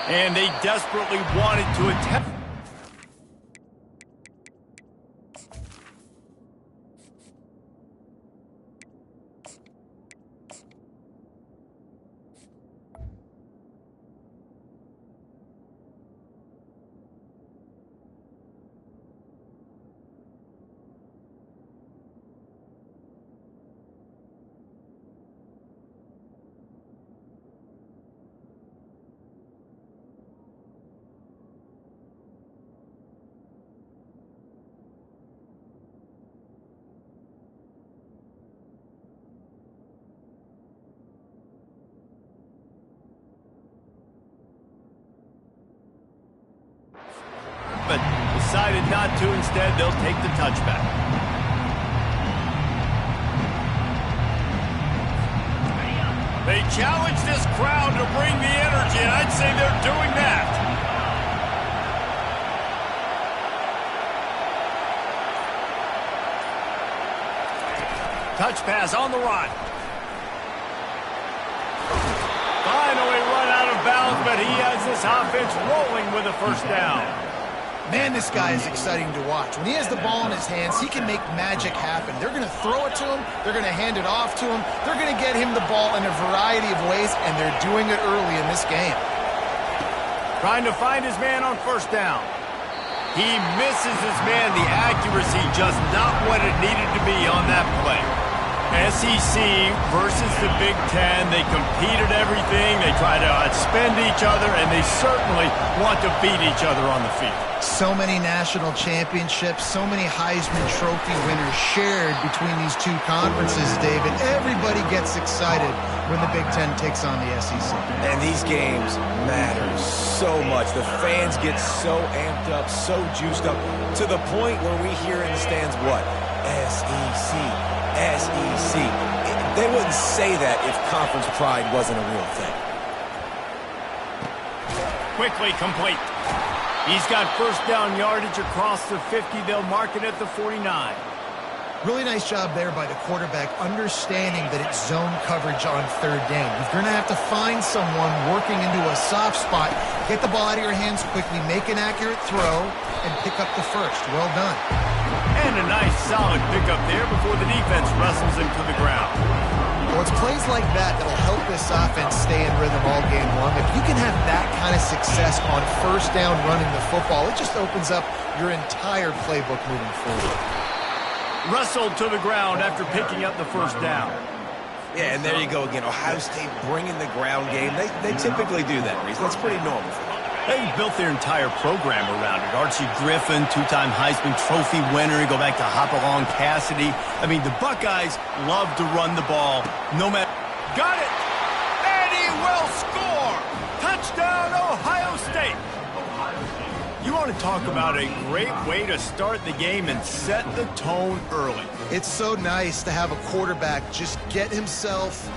And they desperately wanted to attempt. But decided not to. Instead, they'll take the touchback. They challenge this crowd to bring the energy, and I'd say they're doing that. Touch pass on the run. Finally run out of bounds, but he has this offense rolling with a first down. Man, this guy is exciting to watch. When he has the ball in his hands, he can make magic happen. They're going to throw it to him. They're going to hand it off to him. They're going to get him the ball in a variety of ways, and they're doing it early in this game. Trying to find his man on first down. He misses his man. The accuracy just not what it needed to be on that play. SEC versus the Big Ten. They compete at everything. They try to outspend each other, and they certainly want to beat each other on the field. So many national championships, so many Heisman Trophy winners shared between these two conferences, David. Everybody gets excited when the Big Ten takes on the SEC. And these games matter so much. The fans get so amped up, so juiced up, to the point where we hear in the stands what? SEC. SEC. They wouldn't say that if conference pride wasn't a real thing. Quickly complete. He's got first down yardage across the 50. They'll mark it at the 49. Really nice job there by the quarterback, understanding that it's zone coverage on third down. You're going to have to find someone working into a soft spot, get the ball out of your hands quickly, make an accurate throw, and pick up the first. Well done. And a nice solid pickup there before the defense wrestles him to the ground. Well, it's plays like that that'll help this offense stay in rhythm all game long. If you can have that kind of success on first down running the football, it just opens up your entire playbook moving forward. Wrestled to the ground after picking up the first down. Yeah, and there you go again. Ohio State bringing the ground game. They typically do that, Reese. That's pretty normal for them. They built their entire program around it. Archie Griffin, two-time Heisman Trophy winner. You go back to Hopalong Cassidy. I mean, the Buckeyes love to run the ball. No matter. Got it! And he will score! Touchdown, Ohio State! You want to talk about a great way to start the game and set the tone early. It's so nice to have a quarterback just get himself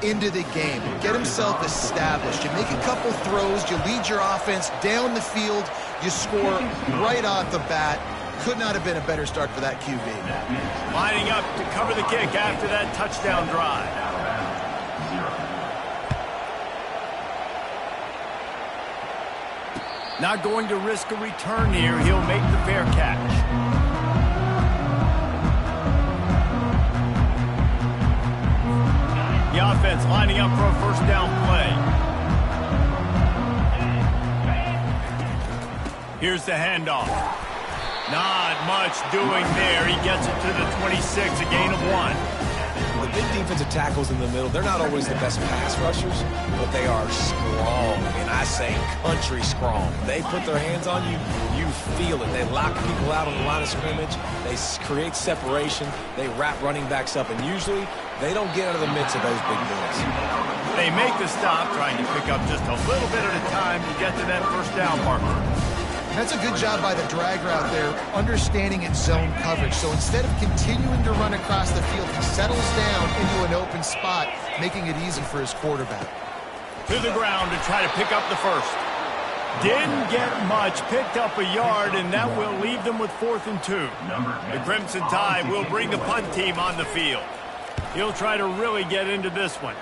into the game, get himself established. You make a couple throws, you lead your offense down the field, you score right off the bat. Could not have been a better start for that QB. Lining up to cover the kick after that touchdown drive. Not going to risk a return here. He'll make the fair catch. The offense lining up for a first down play. Here's the handoff. Not much doing there. He gets it to the 26, a gain of 1. The big defensive tackles in the middle, they're not always the best pass rushers, but they are strong, and I say country strong. They put their hands on you, you feel it. They lock people out on the line of scrimmage. They create separation. They wrap running backs up, and usually they don't get out of the midst of those big boys. They make the stop, trying to pick up just a little bit at a time to get to that first down marker. That's a good job by the drag route there, understanding its zone coverage. So instead of continuing to run across the field, he settles down into an open spot, making it easy for his quarterback. To the ground to try to pick up the first. Didn't get much, picked up a yard, and that will leave them with 4th and 2. The Crimson Tide will bring the punt team on the field. He'll try to really get into this one.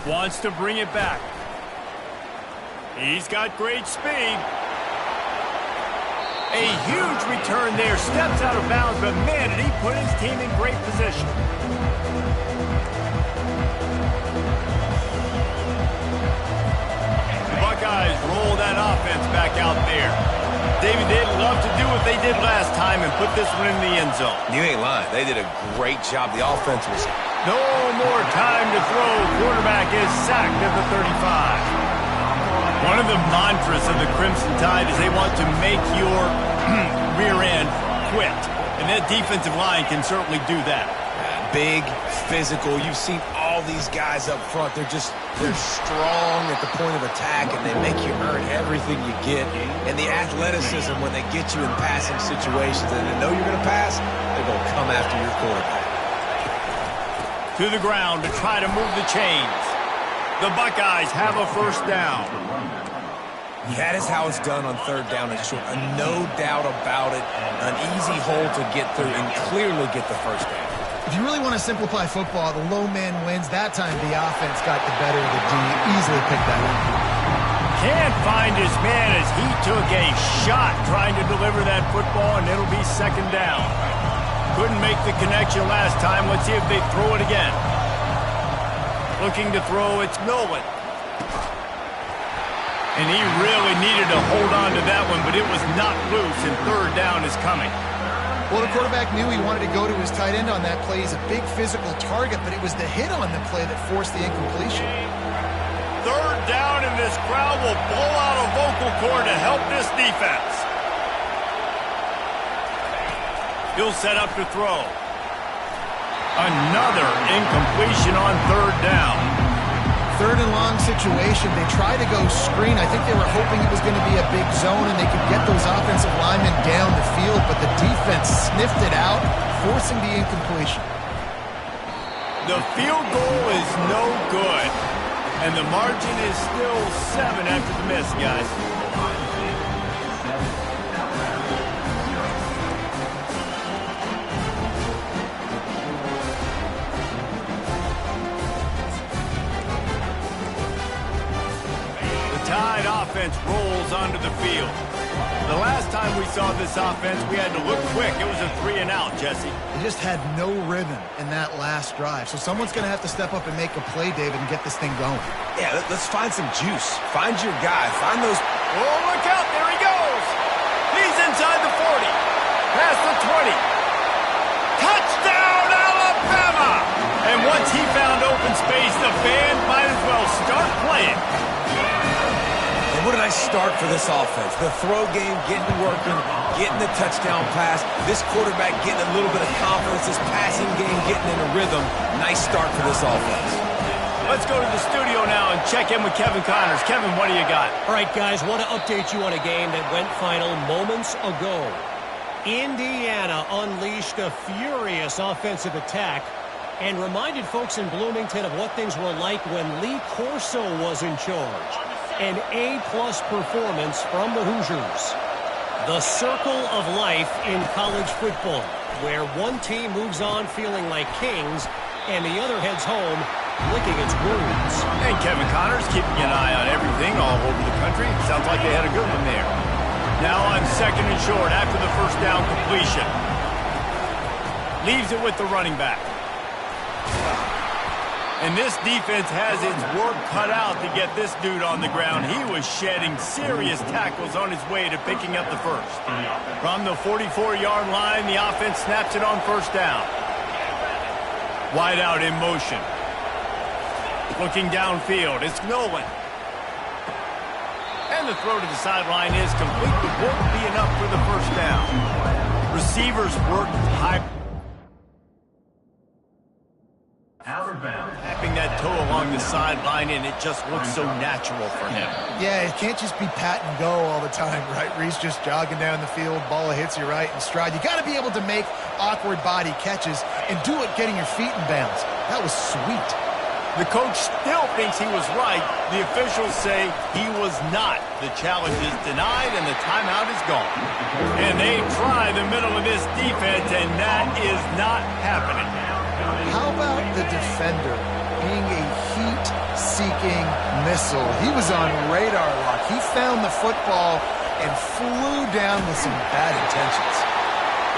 Wants to bring it back. He's got great speed. A huge return there. Steps out of bounds, but man, did he put his team in great position. The Buckeyes roll that offense back out there. David, they'd love to do what they did last time and put this one in the end zone. You ain't lying. They did a great job. The offense was... No more time to throw. Quarterback is sacked at the 35. One of the mantras of the Crimson Tide is they want to make your rear end quit. And that defensive line can certainly do that. Big, physical. You've seen all these guys up front. They're strong at the point of attack, and they make you earn everything you get. And the athleticism when they get you in passing situations and they know you're going to pass, they're going to come after your quarterback. To the ground to try to move the chains. The Buckeyes have a first down. That is how it's done on third down and short. No doubt about it. An easy hole to get through and clearly get the first down. If you really want to simplify football, the low man wins. That time the offense got the better of the D. Easily picked that up. Can't find his man as he took a shot trying to deliver that football, and it'll be second down. Couldn't make the connection last time. Let's see if they throw it again. Looking to throw, it's Nolan. And he really needed to hold on to that one, but it was not loose, and third down is coming. Well, the quarterback knew he wanted to go to his tight end on that play. He's a big physical target, but it was the hit on the play that forced the incompletion. Third down, and this crowd will blow out a vocal cord to help this defense. He'll set up to throw. Another incompletion on third down. Third and long situation. They tried to go screen. I think they were hoping it was going to be a big zone and they could get those offensive linemen down the field, but the defense sniffed it out, forcing the incompletion. The field goal is no good, and the margin is still 7 after the miss, guys. Tide offense rolls onto the field. The last time we saw this offense, we had to look quick. It was a 3-and-out, Jesse. They just had no rhythm in that last drive. So someone's going to have to step up and make a play, David, and get this thing going. Yeah, let's find some juice. Find your guy. Find those... Oh, look out. There he goes. He's inside the 40. Past the 20. Touchdown, Alabama! And once he found open space, the band might as well start playing. What a nice start for this offense. The throw game getting working, getting the touchdown pass. This quarterback getting a little bit of confidence. This passing game getting in a rhythm. Nice start for this offense. Let's go to the studio now and check in with Kevin Connors. Kevin, what do you got? All right, guys, want to update you on a game that went final moments ago. Indiana unleashed a furious offensive attack and reminded folks in Bloomington of what things were like when Lee Corso was in charge. An A-plus performance from the Hoosiers. The circle of life in college football, where one team moves on feeling like kings and the other heads home licking its wounds. And Kevin Connors keeping an eye on everything all over the country. Sounds like they had a good one there. Now on second and short after the first down completion. Leaves it with the running back. And this defense has its work cut out to get this dude on the ground. He was shedding serious tackles on his way to picking up the first. From the 44-yard line, the offense snaps it on first down. Wide out in motion. Looking downfield, it's Nolan. And the throw to the sideline is complete, but won't be enough for the first down. Receivers worked high. Tapping that toe along the sideline, and it just looks so natural for him. Yeah, it can't just be pat and go all the time, right? Reese just jogging down the field, ball hits you right in stride. You got to be able to make awkward body catches and do it getting your feet in bounds. That was sweet. The coach still thinks he was right. The officials say he was not. The challenge is denied, and the timeout is gone. And they try the middle of this defense, and that is not happening. How about the defender being a heat-seeking missile. He was on radar lock. He found the football and flew down with some bad intentions.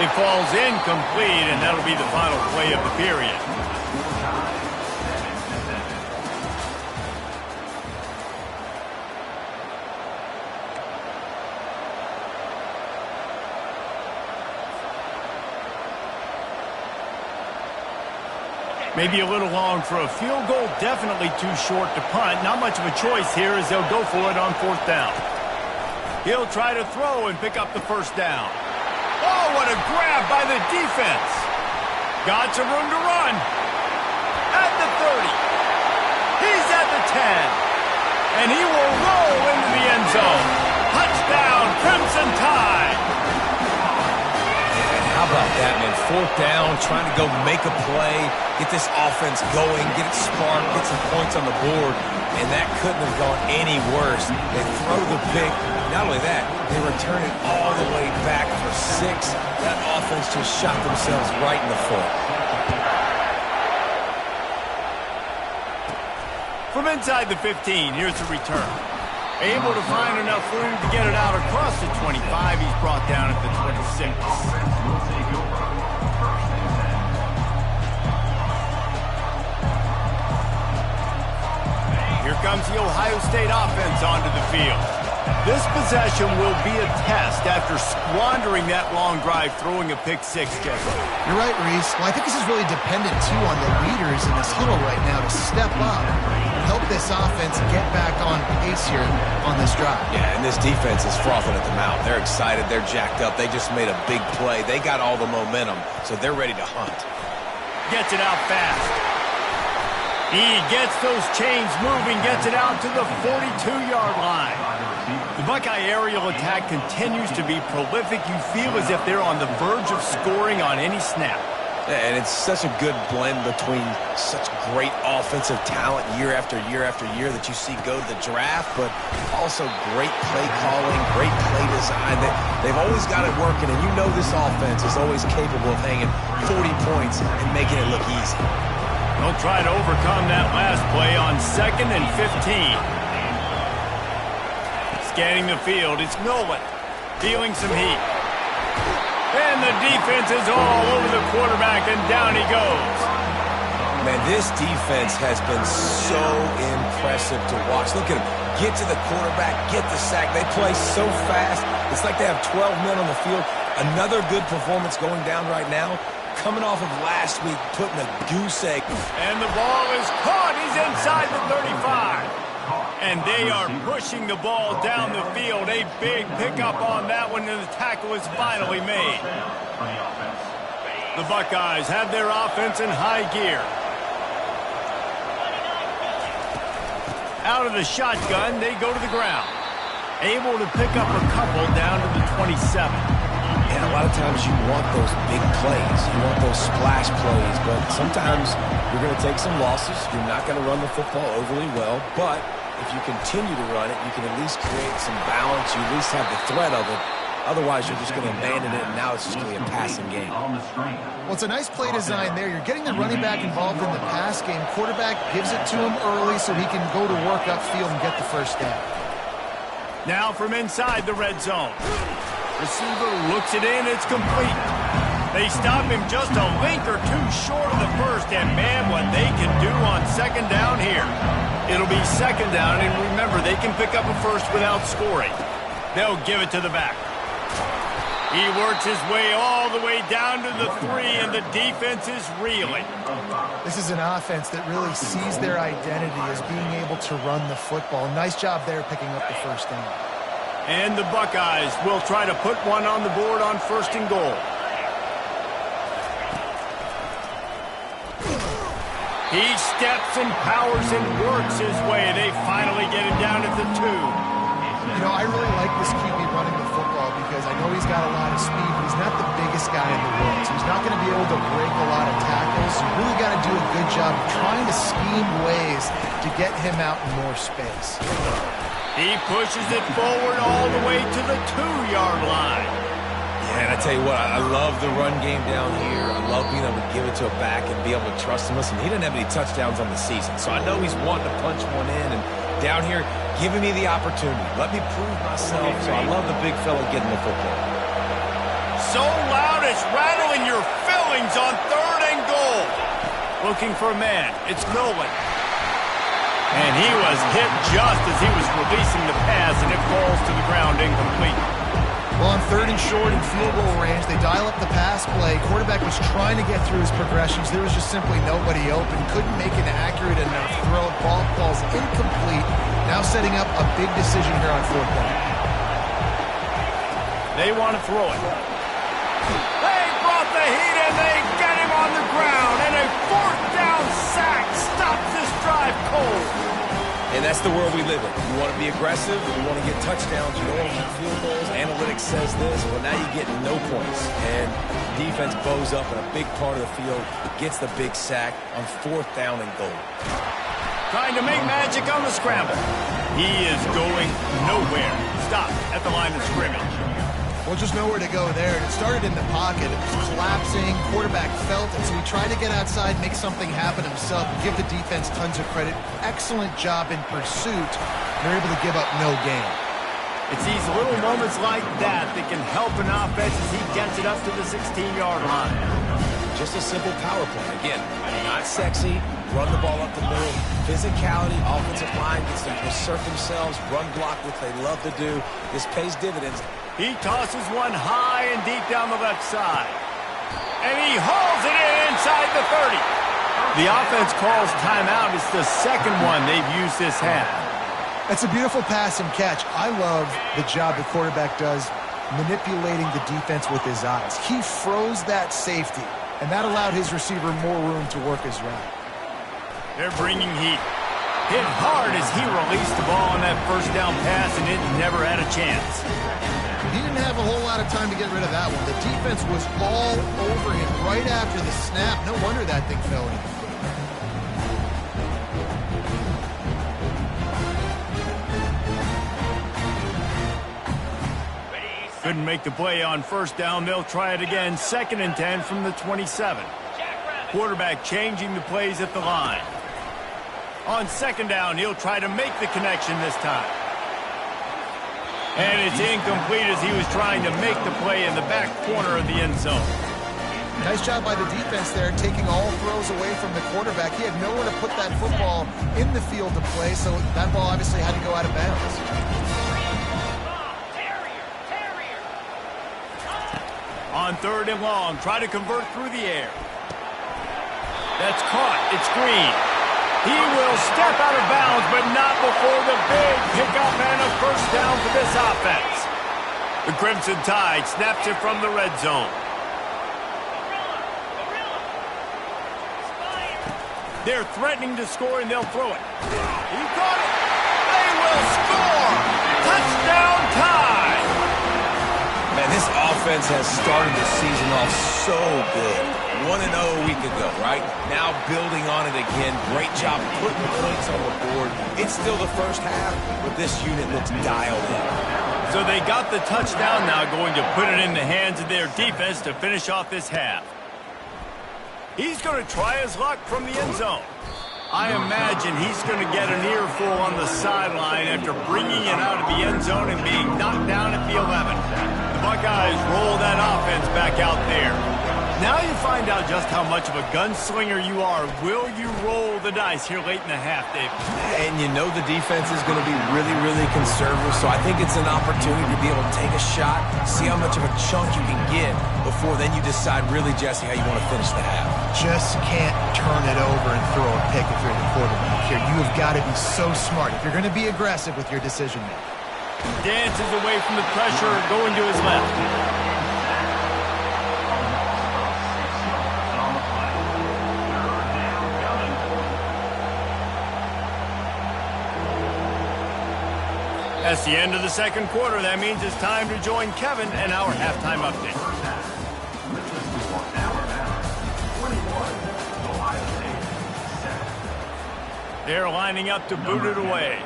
It falls incomplete, and that'll be the final play of the period. Maybe a little long for a field goal, definitely too short to punt. Not much of a choice here as they'll go for it on 4th down. He'll try to throw and pick up the 1st down. Oh, what a grab by the defense. Got some room to run. At the 30. He's at the 10. And he will roll into the end zone. Touchdown, Crimson Tide. How about that, man? 4th down, trying to go make a play, get this offense going, get it sparked, get some points on the board, and that couldn't have gone any worse. They throw the pick. Not only that, they return it all the way back for 6. That offense just shot themselves right in the foot. From inside the 15, here's the return. Able to find enough room to get it out across the 25. He's brought down at the 26. Here comes the Ohio State offense onto the field. This possession will be a test after squandering that long drive, throwing a pick-6, Jesse. You're right, Reese. Well, I think this is really dependent, too, on the leaders in this huddle right now to step up and help this offense get back on pace here on this drive. Yeah, and this defense is frothing at the mouth. They're excited. They're jacked up. They just made a big play. They got all the momentum, so they're ready to hunt. Gets it out fast. He gets those chains moving, gets it out to the 42-yard line. The Buckeye aerial attack continues to be prolific. You feel as if they're on the verge of scoring on any snap. And it's such a good blend between such great offensive talent year after year after year that you see go to the draft, but also great play calling, great play design. They've always got it working, and you know this offense is always capable of hanging 40 points and making it look easy. They'll try to overcome that last play on 2nd and 15. Scanning the field, it's Nolan. Feeling some heat. And the defense is all over the quarterback, and down he goes. Man, this defense has been so impressive to watch. Look at them. Get to the quarterback, get the sack. They play so fast. It's like they have 12 men on the field. Another good performance going down right now. Coming off of last week, putting a goose egg. And the ball is caught. He's inside the 35. And they are pushing the ball down the field. A big pickup on that one, and the tackle is finally made. The Buckeyes have their offense in high gear. Out of the shotgun, they go to the ground. Able to pick up a couple down to the 27. And a lot of times you want those big plays. You want those splash plays. But sometimes you're going to take some losses. You're not going to run the football overly well. But if you continue to run it, you can at least create some balance. You at least have the threat of it. Otherwise, you're just going to abandon it, and now it's just going to be a passing game. Well, it's a nice play design there. You're getting the running back involved in the pass game. Quarterback gives it to him early so he can go to work upfield and get the 1st down. Now from inside the red zone. Receiver looks it in. It's complete. They stop him just a link or two short of the 1st, and man, what they can do on 2nd down here. It'll be 2nd down, and remember, they can pick up a 1st without scoring. They'll give it to the back. He works his way all the way down to the 3, and the defense is reeling. This is an offense that really sees their identity as being able to run the football. Nice job there picking up the 1st down. And the Buckeyes will try to put one on the board on 1st and goal. He steps and powers and works his way. They finally get him down at the 2. You know, I really like this QB running the football because I know he's got a lot of speed, but he's not the biggest guy in the world. So he's not going to be able to break a lot of tackles. You really got to do a good job of trying to scheme ways to get him out in more space. He pushes it forward all the way to the 2-yard line. Yeah, Man, I tell you what, I love the run game down here. I love being able to give it to a back and be able to trust him. Listen, he didn't have any touchdowns on the season, so I know he's wanting to punch one in. And down here, giving me the opportunity. Let me prove myself. So I love the big fella getting the football. So loud it's rattling your fillings on 3rd and goal. Looking for a man. It's Nolan. And he was hit just as he was releasing the pass, and it falls to the ground incomplete. Well, on 3rd and short in field goal range, they dial up the pass play. Quarterback was trying to get through his progressions. There was just simply nobody open. Couldn't make an accurate enough throw. Ball falls incomplete. Now setting up a big decision here on 4th down. They want to throw it. They brought the heat and they get him on the ground. And a 4th down sack stops this drive cold. And that's the world we live in. You want to be aggressive, you want to get touchdowns, you don't want to get field goals. Analytics says this, well, now you get no points. And defense bows up in a big part of the field, gets the big sack on 4th down and goal. Trying to make magic on the scramble. He is going nowhere. Stop at the line of scrimmage. Well, just nowhere to go there. It started in the pocket. It was collapsing. Quarterback felt it, so he tried to get outside, make something happen himself, give the defense tons of credit. Excellent job in pursuit. They're able to give up no gain. It's these little moments like that that can help an offense as he gets it up to the 16-yard line. Just a simple power play. Again, not sexy. Run the ball up the middle. Physicality, offensive line gets to assert themselves, run block, which they love to do. This pays dividends. He tosses one high and deep down the left side. And he hauls it in inside the 30. The offense calls timeout. It's the second one they've used this half. That's a beautiful pass and catch. I love the job the quarterback does manipulating the defense with his eyes. He froze that safety, and that allowed his receiver more room to work his route. They're bringing heat. Hit hard as he released the ball on that 1st down pass, and it never had a chance. He didn't have a whole lot of time to get rid of that one. The defense was all over him right after the snap. No wonder that thing fell in. Couldn't make the play on 1st down. They'll try it again. 2nd and 10 from the 27. Quarterback changing the plays at the line. On 2nd down, he'll try to make the connection this time. And it's incomplete as he was trying to make the play in the back corner of the end zone. Nice job by the defense there, taking all throws away from the quarterback. He had nowhere to put that football in the field to play, so that ball obviously had to go out of bounds. On 3rd and long, try to convert through the air. That's caught. It's Green. He will step out of bounds, but not before the big pickup and a 1st down for this offense. The Crimson Tide snaps it from the red zone. They're threatening to score, and they'll throw it. He caught it. They will score. Touchdown Tide. Man, this offense has started the season off so good. 1-0 a week ago, right? Now building on it again. Great job putting points on the board. It's still the 1st half, but this unit looks dialed in. So they got the touchdown now, going to put it in the hands of their defense to finish off this half. He's going to try his luck from the end zone. I imagine he's going to get an earful on the sideline after bringing it out of the end zone and being knocked down at the 11. The Buckeyes roll that offense back out there. Now you find out just how much of a gunslinger you are. Will you roll the dice here late in the half, Dave? And you know the defense is going to be really, really conservative, so I think it's an opportunity to be able to take a shot, see how much of a chunk you can get before then you decide really, Jesse, how you want to finish the half. Just can't turn it over and throw a pick if you're the quarterback here. You have got to be so smart if you're going to be aggressive with your decision making. Dances away from the pressure, going to his left. That's the end of the 2nd quarter. That means it's time to join Kevin and our halftime update. They're lining up to boot it away.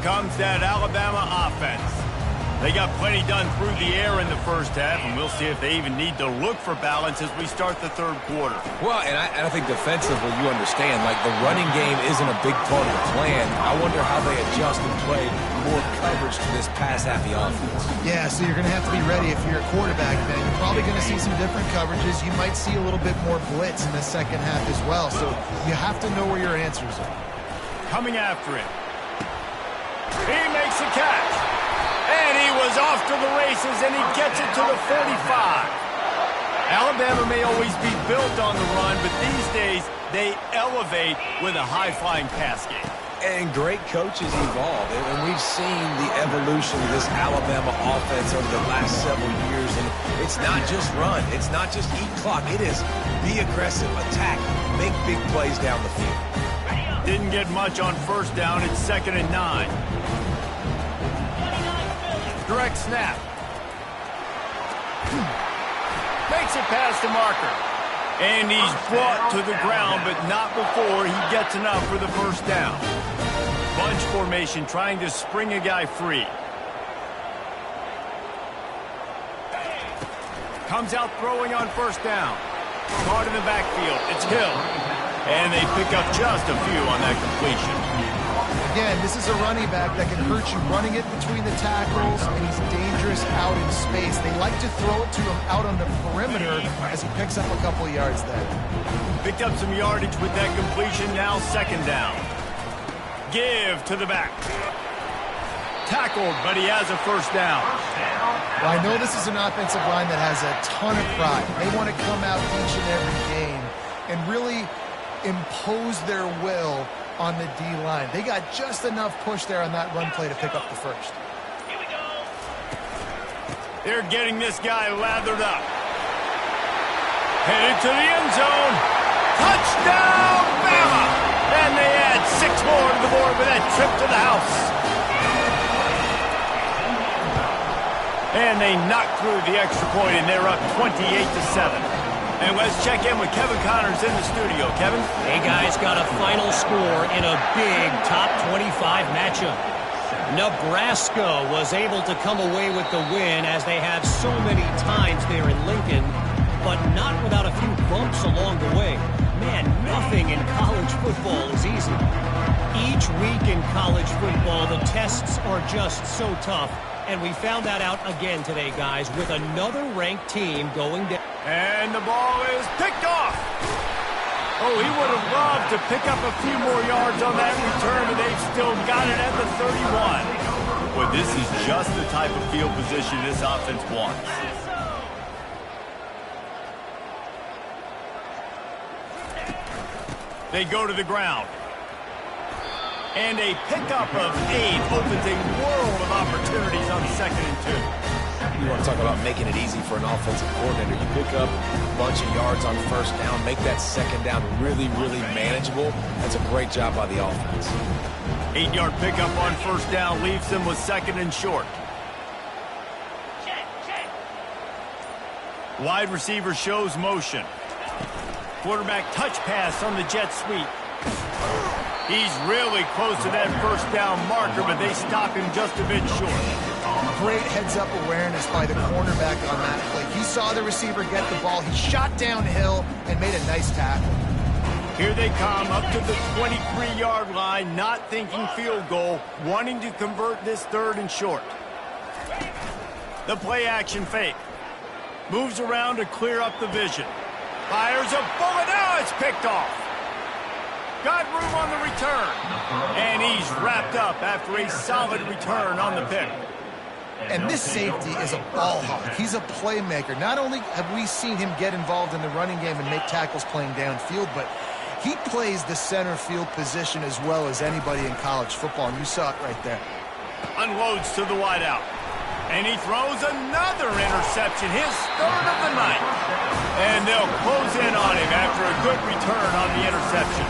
comes that Alabama offense. They got plenty done through the air in the first half, and we'll see if they even need to look for balance as we start the third quarter. Well, and I think defensively, you understand, like the running game isn't a big part of the plan. I wonder how they adjust and play more coverage to this pass-happy offense. Yeah, so you're going to have to be ready if you're a quarterback, man. You're probably going to see some different coverages. You might see a little bit more blitz in the second half as well, so you have to know where your answers are. Coming after it. He makes the catch. And he was off to the races, and he gets it to the 45. Alabama may always be built on the run, but these days they elevate with a high-flying pass game. And great coaches evolve, and we've seen the evolution of this Alabama offense over the last several years. And it's not just run, it's not just eat clock. It is be aggressive, attack, make big plays down the field. Didn't get much on first down. It's 2nd and 9. Direct snap. Makes it past the marker. And he's brought to the ground, but not before he gets enough for the first down. Bunch formation trying to spring a guy free. Comes out throwing on first down. Caught in the backfield. It's Hill. And they pick up just a few on that completion. Again, this is a running back that can hurt you running it between the tackles, and he's dangerous out in space. They like to throw it to him out on the perimeter as he picks up a couple of yards there. Picked up some yardage with that completion, now 2nd down. Give to the back. Tackled, but he has a first down. Well, I know this is an offensive line that has a ton of pride. They want to come out each and every game and really impose their will on the D-line. They got just enough push there on that run play to pick up the first. Here we go. They're getting this guy lathered up. Headed to the end zone. Touchdown, Bama! And they add 6 more to the board with that trip to the house. And they knock through the extra point, and they're up 28-7. And let's check in with Kevin Connors in the studio. Kevin? Hey, guys, got a final score in a big top 25 matchup. Nebraska was able to come away with the win, as they have so many times there in Lincoln, but not without a few bumps along the way. Man, nothing in college football is easy. Each week in college football, the tests are just so tough. And we found that out again today, guys, with another ranked team going down. And the ball is picked off. Oh, he would have loved to pick up a few more yards on that return, but they've still got it at the 31. But this is just the type of field position this offense wants. They go to the ground. And a pickup of 8 opens a world of opportunities on 2nd and 2. You want to talk about making it easy for an offensive coordinator. You pick up a bunch of yards on first down, make that 2nd down really, really manageable. That's a great job by the offense. 8-yard pickup on first down leaves them with 2nd and short. Wide receiver shows motion. Quarterback touch pass on the jet sweep. He's really close to that first down marker, but they stop him just a bit short. Great heads-up awareness by the cornerback on that play. He saw the receiver get the ball. He shot downhill and made a nice tackle. Here they come up to the 23-yard line, not thinking field goal, wanting to convert this 3rd and short. The play-action fake. Moves around to clear up the vision. Fires a bullet. Now it's picked off. Got room on the return. And he's wrapped up after a solid return on the pick. And this safety is a ball hawk. He's a playmaker. Not only have we seen him get involved in the running game and make tackles playing downfield, but he plays the center field position as well as anybody in college football, and you saw it right there. Unloads to the wideout. And he throws another interception, his 3rd of the night. And they'll close in on him after a good return on the interception.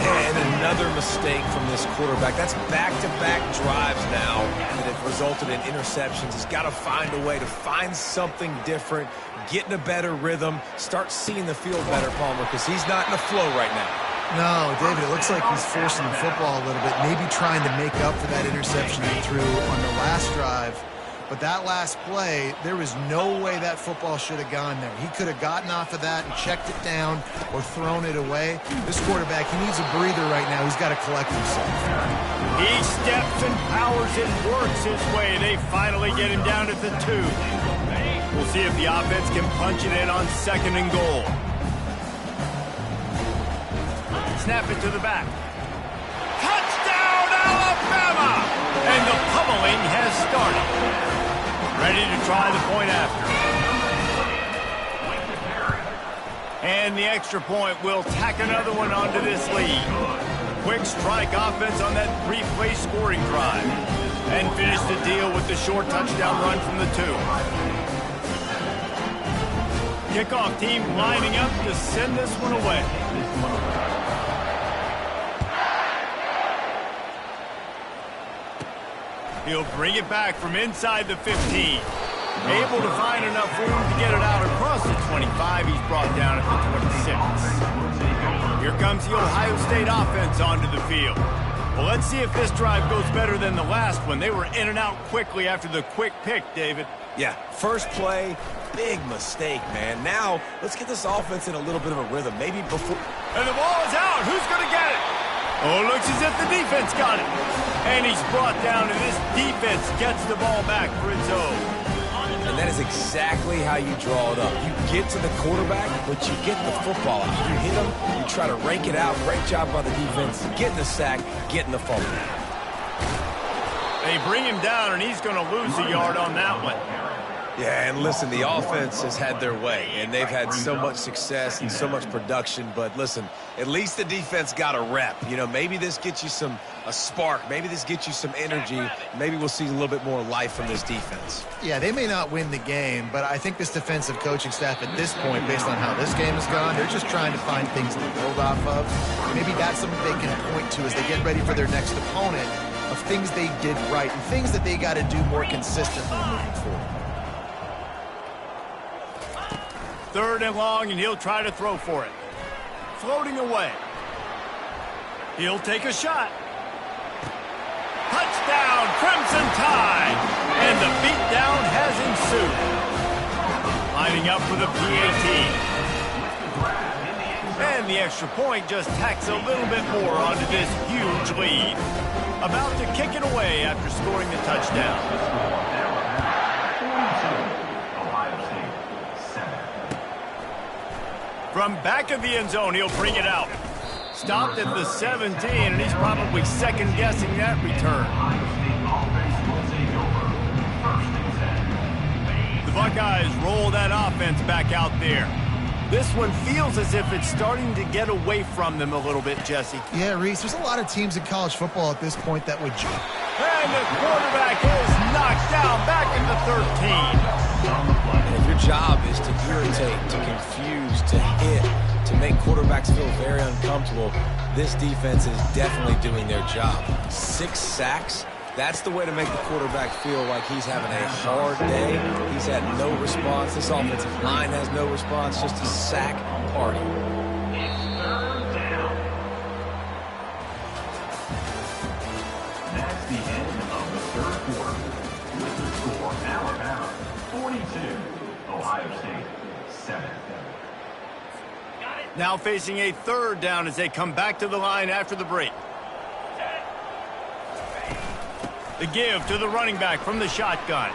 And another mistake from this quarterback. That's back-to-back drives now that have resulted in interceptions. He's got to find a way to find something different, get in a better rhythm, start seeing the field better, Palmer, because he's not in a flow right now. No, David, it looks like he's forcing the football a little bit, maybe trying to make up for that interception he threw on the last drive. But that last play, there was no way that football should have gone there. He could have gotten off of that and checked it down or thrown it away. This quarterback, he needs a breather right now. He's got to collect himself. He steps and powers and works his way. They finally get him down at the 2. We'll see if the offense can punch it in on 2nd and goal. Snap it to the back. Touchdown, Alabama! And the pummeling has started. Ready to try the point after. And the extra point will tack another one onto this lead. Quick strike offense on that 3-play scoring drive. And finish the deal with the short touchdown run from the 2. Kickoff team lining up to send this one away. He'll bring it back from inside the 15. Able to find enough room to get it out across the 25. He's brought down at the 26. Here comes the Ohio State offense onto the field. Well, let's see if this drive goes better than the last one. They were in and out quickly after the quick pick, David. Yeah, first play, big mistake, man. Now, let's get this offense in a little bit of a rhythm. Maybe before... And the ball is out. Who's going to get it? Oh, looks as if the defense got it. And he's brought down, and this defense gets the ball back for its own. And that is exactly how you draw it up. You get to the quarterback, but you get the football out. You hit him, you try to rake it out. Great job by the defense, getting the sack, getting the fumble. They bring him down, and he's going to lose a yard on that one. Yeah, and listen, the offense has had their way, and they've had so much success and so much production. But listen, at least the defense got a rep. You know, maybe this gets you a spark. Maybe this gets you some energy. Maybe we'll see a little bit more life from this defense. Yeah, they may not win the game, but I think this defensive coaching staff at this point, based on how this game has gone, they're just trying to find things to build off of. Maybe that's something they can point to as they get ready for their next opponent, of things they did right and things that they got to do more consistently moving forward. 3rd and long, and he'll try to throw for it. Floating away. He'll take a shot. Touchdown, Crimson Tide! And the beatdown has ensued. Lining up for the PAT. And the extra point just tacks a little bit more onto this huge lead. About to kick it away after scoring the touchdown. From back of the end zone, he'll bring it out. Stopped at the 17, and he's probably second-guessing that return. The Buckeyes roll that offense back out there. This one feels as if it's starting to get away from them a little bit, Jesse. Yeah, Reese, there's a lot of teams in college football at this point that would jump. And the quarterback is knocked down back in the 13. And if your job is to irritate, to confuse, to hit, to make quarterbacks feel very uncomfortable, this defense is definitely doing their job. 6 sacks, that's the way to make the quarterback feel like he's having a hard day. He's had no response. This offensive line has no response, just a sack party. That's the end of the 3rd quarter. With the score, Alabama 42, Ohio State 7. Now facing a 3rd down as they come back to the line after the break. The give to the running back from the shotgun.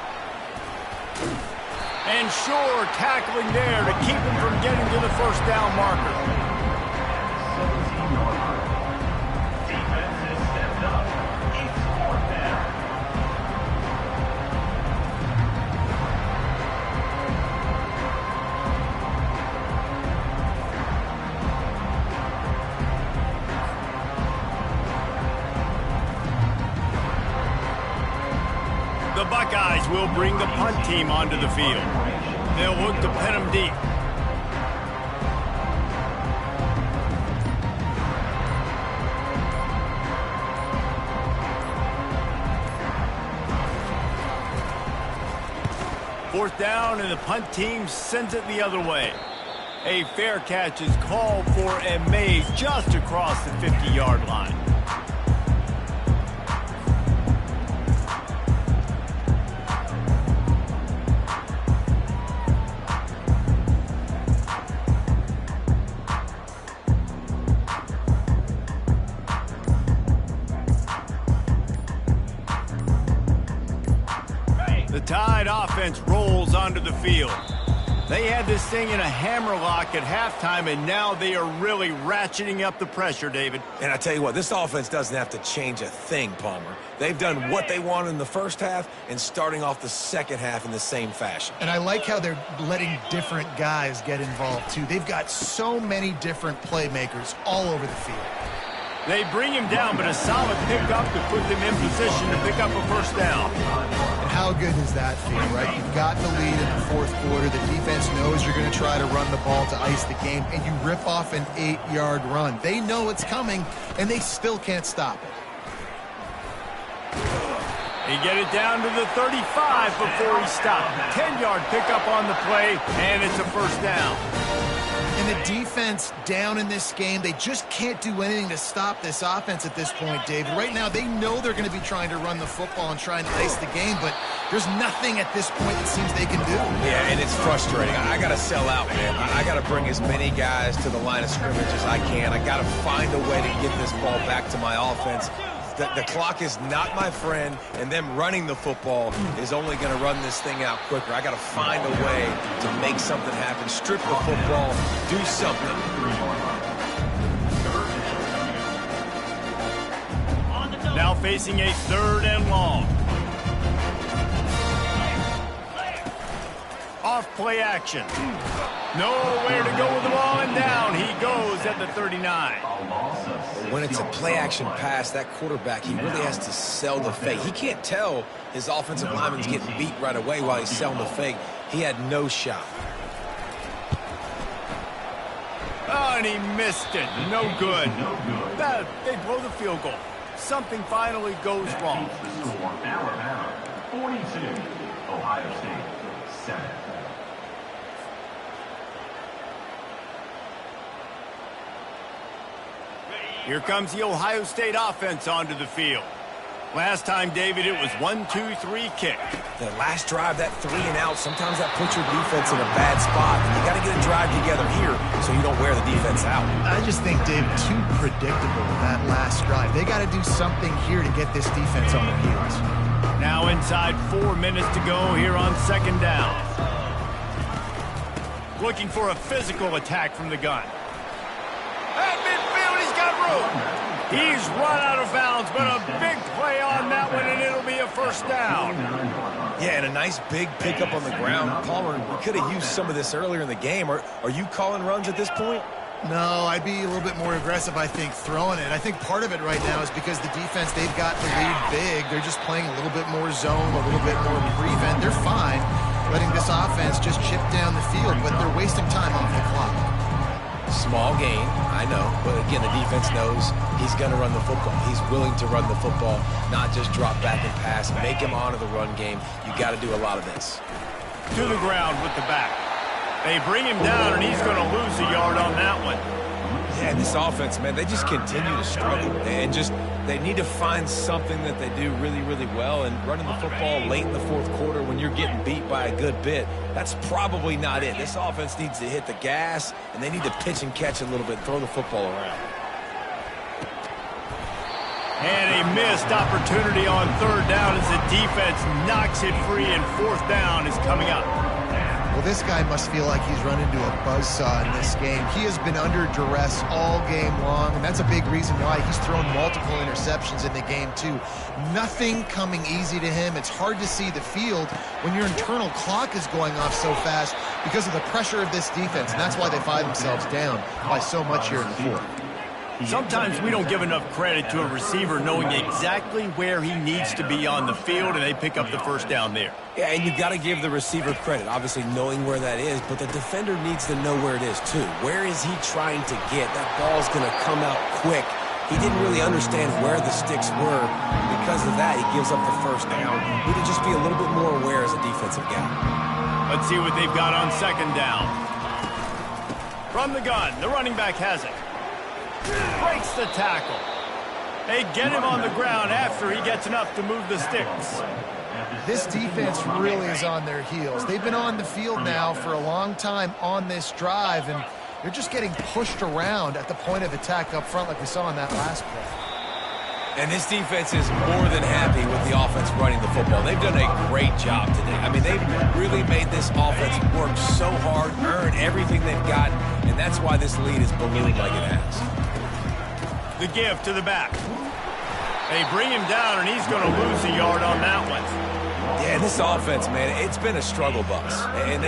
And sure, tackling there to keep him from getting to the 1st down marker. 17-yard line. Defense has stepped up. It's 4th down. The Buckeyes will bring the punt team onto the field. They'll look to pin them deep. Fourth down, and the punt team sends it the other way. A fair catch is called for and made just across the 50-yard line. The Tide offense rolls onto the field. They had this thing in a hammerlock at halftime, and now they are really ratcheting up the pressure, David. And I tell you what, this offense doesn't have to change a thing, Palmer. They've done what they wanted in the first half and starting off the second half in the same fashion. And I like how they're letting different guys get involved, too. They've got so many different playmakers all over the field. They bring him down, but a solid pickup to put them in position to pick up a first down. And how good does that feel, right? You've got the lead in the fourth quarter. The defense knows you're going to try to run the ball to ice the game, and you rip off an 8-yard run. They know it's coming, and they still can't stop it. He get it down to the 35 before he stopped. 10-yard pickup on the play, and it's a first down. And the defense down in this game, they just can't do anything to stop this offense at this point, David. Right now, they know they're going to be trying to run the football and trying to ice the game, but there's nothing at this point it seems they can do. Yeah, and it's frustrating. I got to sell out, man. I got to bring as many guys to the line of scrimmage as I can. I got to find a way to get this ball back to my offense. The clock is not my friend, and them running the football is only going to run this thing out quicker. I got to find a way to make something happen, strip the football, do something. Now facing a third and long. Off play action. Nowhere to go with the ball, and down he goes at the 39. When it's a play-action pass, that quarterback, he really has to sell the fake. He can't tell his offensive lineman's getting beat right away while he's selling the fake. He had no shot. Oh, and he missed it. No good. They blow the field goal. Something finally goes wrong. Alabama, 42. Ohio State, 7. Here comes the Ohio State offense onto the field. Last time, David, it was 1-2-3 kick. The last drive, that 3 and out, sometimes that puts your defense in a bad spot. And you got to get a drive together here so you don't wear the defense out. I just think, Dave, too predictable that last drive. They got to do something here to get this defense on their heels. Now inside 4 minutes to go here on second down. Looking for a physical attack from the gun. At midfield, he's got room. He's run out of bounds, but a big play on that one, and it'll be a first down. Yeah, and a nice big pickup on the ground. Palmer, we could have used some of this earlier in the game. Are you calling runs at this point? No, I'd be a little bit more aggressive, I think, throwing it. I think part of it right now is because the defense, they've got the lead big. They're just playing a little bit more zone, a little bit more prevent. They're fine letting this offense just chip down the field, but they're wasting time off the clock. Small gain, I know, but again, the defense knows he's going to run the football. He's willing to run the football, not just drop back and pass, make him honor the run game. You got to do a lot of this. To the ground with the back. They bring him down, and he's going to lose a yard on that one. Yeah, this offense, man, they just continue to struggle. And they need to find something that they do really, really well. And running the football late in the fourth quarter when you're getting beat by a good bit, that's probably not it. This offense needs to hit the gas, and they need to pitch and catch a little bit, throw the football around. And a missed opportunity on third down as the defense knocks it free, and fourth down is coming up. Well, this guy must feel like he's run into a buzzsaw in this game. He has been under duress all game long, and that's a big reason why he's thrown multiple interceptions in the game, too. Nothing coming easy to him. It's hard to see the field when your internal clock is going off so fast because of the pressure of this defense, and that's why they find themselves down by so much here in the fourth. Sometimes we don't give enough credit to a receiver knowing exactly where he needs to be on the field, and they pick up the first down there. Yeah, and you've got to give the receiver credit, obviously knowing where that is, but the defender needs to know where it is too. Where is he trying to get? That ball's going to come out quick. He didn't really understand where the sticks were. Because of that, he gives up the first down. Need to just be a little bit more aware as a defensive guy. Let's see what they've got on second down. From the gun, the running back has it. Breaks the tackle. They get him on the ground after he gets enough to move the sticks. This defense really is on their heels. They've been on the field now for a long time on this drive, and they're just getting pushed around at the point of attack up front like we saw in that last play. And this defense is more than happy with the offense running the football. They've done a great job today. I mean, they've really made this offense work so hard, earn everything they've got, and that's why this lead is ballooned like it has. The give to the back. They bring him down, and he's going to lose a yard on that one. Yeah, this offense, man, it's been a struggle bus. And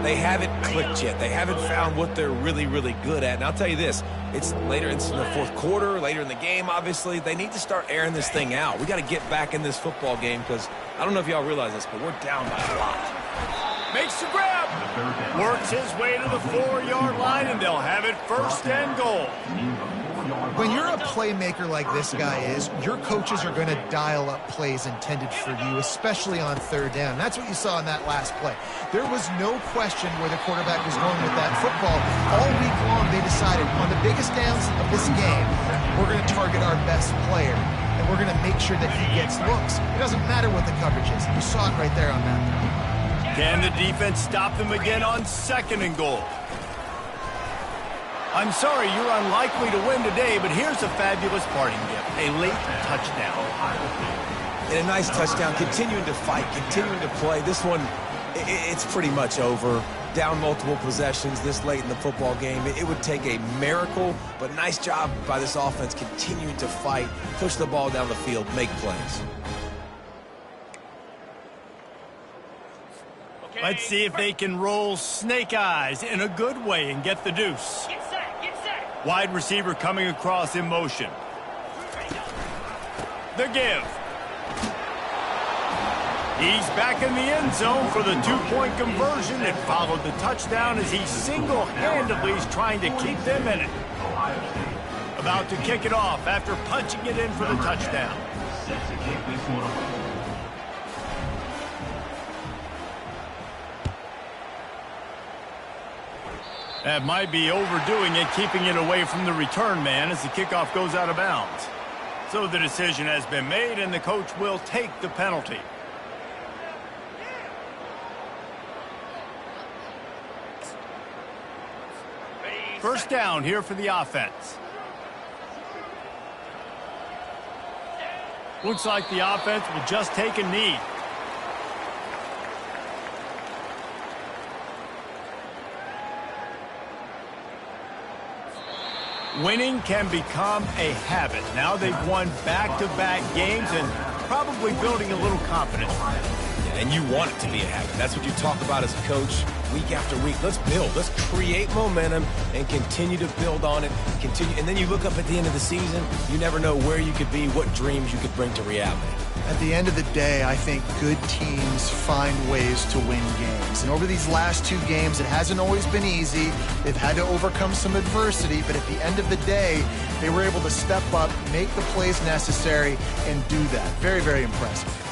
they haven't clicked yet. They haven't found what they're really, really good at. And I'll tell you this, it's later in the fourth quarter, later in the game, obviously. They need to start airing this thing out. We got to get back in this football game because I don't know if y'all realize this, but we're down by a lot. Makes the grab. Works his way to the 4-yard line, and they'll have it first and goal. When you're a playmaker like this guy is, your coaches are going to dial up plays intended for you, especially on third down. That's what you saw in that last play. There was no question where the quarterback was going with that football. All week long, they decided on the biggest downs of this game, we're going to target our best player, and we're going to make sure that he gets looks. It doesn't matter what the coverage is. You saw it right there on that play. Can the defense stop them again on second and goal? I'm sorry you're unlikely to win today, but here's a fabulous parting gift, a late touchdown. And a nice touchdown, continuing to fight, continuing to play. This one, it's pretty much over. Down multiple possessions this late in the football game. It would take a miracle, but nice job by this offense continuing to fight, push the ball down the field, make plays. Let's see if they can roll snake eyes in a good way and get the deuce. Wide receiver coming across in motion. The give. He's back in the end zone for the 2-point conversion and followed the touchdown as he single-handedly is trying to keep them in it. About to kick it off after punching it in for the touchdown. That might be overdoing it, keeping it away from the return man as the kickoff goes out of bounds. So the decision has been made, and the coach will take the penalty. First down here for the offense. Looks like the offense will just take a knee. Winning can become a habit. Now they've won back-to-back games and probably building a little confidence. And you want it to be a habit. That's what you talk about as a coach week after week. Let's build. Let's create momentum and continue to build on it. And then you look up at the end of the season, you never know where you could be, what dreams you could bring to reality. At the end of the day, I think good teams find ways to win games. And over these last 2 games, it hasn't always been easy. They've had to overcome some adversity, but at the end of the day, they were able to step up, make the plays necessary, and do that. Very, very impressive.